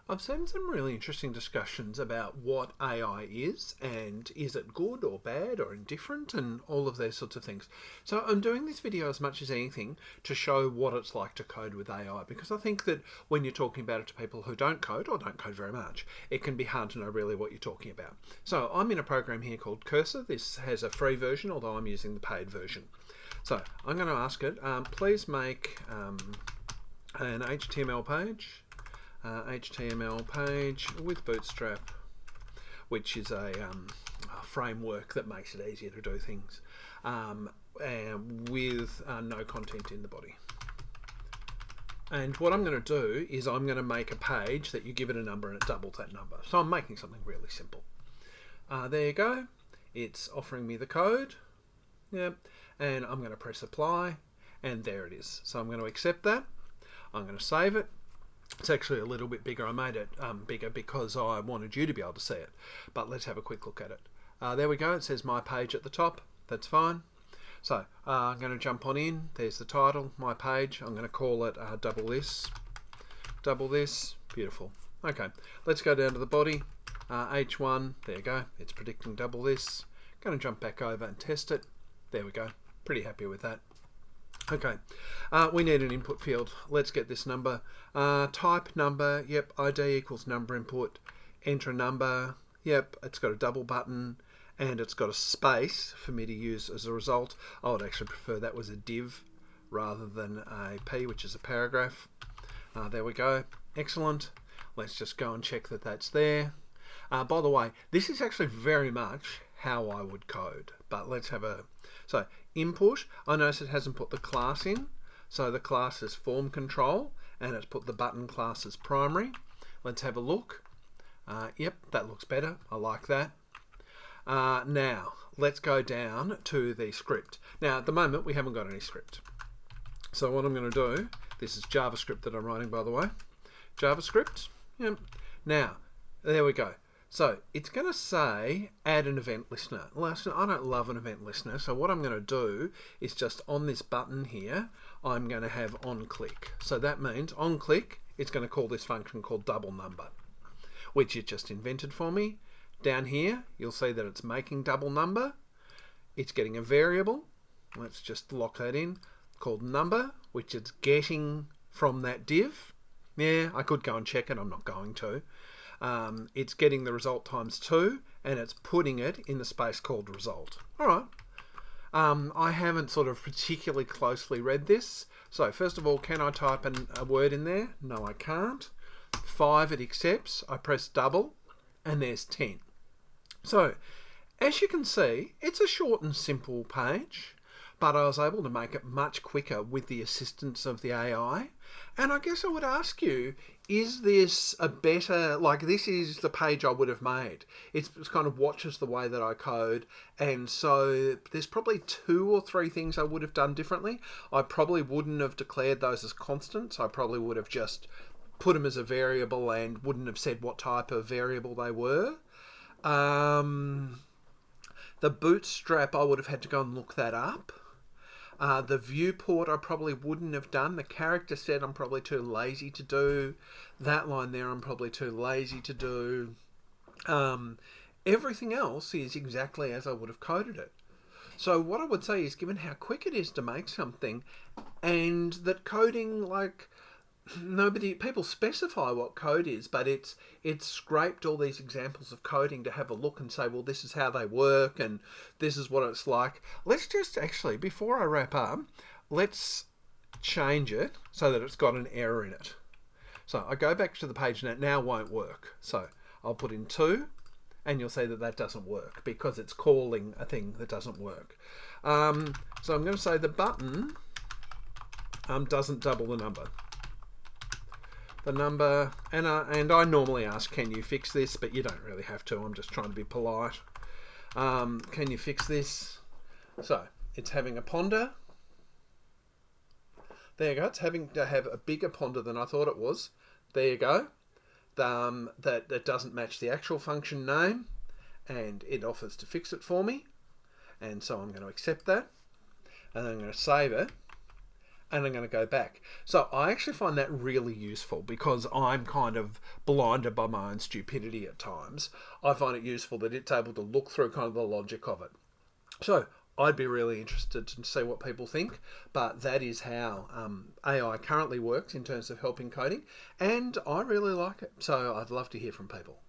I've seen some really interesting discussions about what AI is and is it good or bad or indifferent and all of those sorts of things. So I'm doing this video as much as anything to show what it's like to code with AI, because I think that when you're talking about it to people who don't code or don't code very much, it can be hard to know really what you're talking about. So I'm in a program here called Cursor. This has a free version, although I'm using the paid version. So I'm going to ask it, please make an HTML page. HTML page with Bootstrap, which is a framework that makes it easier to do things, and with no content in the body. And what I'm going to do is I'm going to make a page that you give it a number and it doubles that number. So I'm making something really simple. There you go. It's offering me the code. Yep. And I'm going to press apply, and there it is. So I'm going to accept that. I'm going to save it. It's actually a little bit bigger. I made it bigger because I wanted you to be able to see it. But let's have a quick look at it. There we go. It says my page at the top. That's fine. So I'm going to jump on in. There's the title, my page. I'm going to call it double this. Double this. Beautiful. Okay. Let's go down to the body. H1. There you go. It's predicting double this. Going to jump back over and test it. There we go. Pretty happy with that. Okay, we need an input field. Let's get this number. Type number, yep, ID equals number input. Enter a number, yep, it's got a double button and it's got a space for me to use as a result. I would actually prefer that was a div rather than a P, which is a paragraph. There we go, excellent. Let's just go and check that that's there. By the way, this is actually very much how I would code, but let's have a... So input, I notice it hasn't put the class in, so the class is form control and it's put the button class as primary. Let's have a look. Yep, that looks better. I like that. Now let's go down to the script. Now at the moment we haven't got any script, so what I'm going to do, this is JavaScript that I'm writing, by the way. JavaScript. Yep. Now there we go. So it's going to say add an event listener. Listen, I don't love an event listener, so what I'm going to do is just on this button here, I'm going to have on click. So that means on click, it's going to call this function called double number, which it just invented for me. Down here, you'll see that it's making double number. It's getting a variable. Let's just lock that in, called number, which it's getting from that div. Yeah, I could go and check it. I'm not going to. It's getting the result times 2 and it's putting it in the space called result. Alright. I haven't sort of particularly closely read this. So first of all, can I type a word in there? No, I can't. 5 it accepts. I press double and there's 10. So as you can see, it's a short and simple page, but I was able to make it much quicker with the assistance of the AI. And I guess I would ask you, is this a better, like this is the page I would have made. It's kind of watches the way that I code, and so there's probably 2 or 3 things I would have done differently. I probably wouldn't have declared those as constants. I probably would have just put them as a variable and wouldn't have said what type of variable they were. The bootstrap, I would have had to go and look that up. The viewport I probably wouldn't have done. The character set I'm probably too lazy to do. That line there I'm probably too lazy to do. Everything else is exactly as I would have coded it. So what I would say is, given how quick it is to make something, and that coding, like, people specify what code is, but it's scraped all these examples of coding to have a look and say, well, this is how they work and this is what it's like. Let's just actually, before I wrap up, let's change it so that it's got an error in it. So I go back to the page and it now won't work. So I'll put in 2 and you'll see that that doesn't work because it's calling a thing that doesn't work. So I'm going to say the button doesn't double the number. The number, and I normally ask, can you fix this? But you don't really have to. I'm just trying to be polite. Can you fix this? So it's having a ponder. There you go. It's having to have a bigger ponder than I thought it was. There you go. That doesn't match the actual function name, and it offers to fix it for me. And so I'm going to accept that, and then I'm going to save it. and I'm going to go back. So I actually find that really useful because I'm kind of blinded by my own stupidity at times. I find it useful that it's able to look through kind of the logic of it. So I'd be really interested to see what people think, but that is how AI currently works in terms of helping coding, and I really like it. So I'd love to hear from people.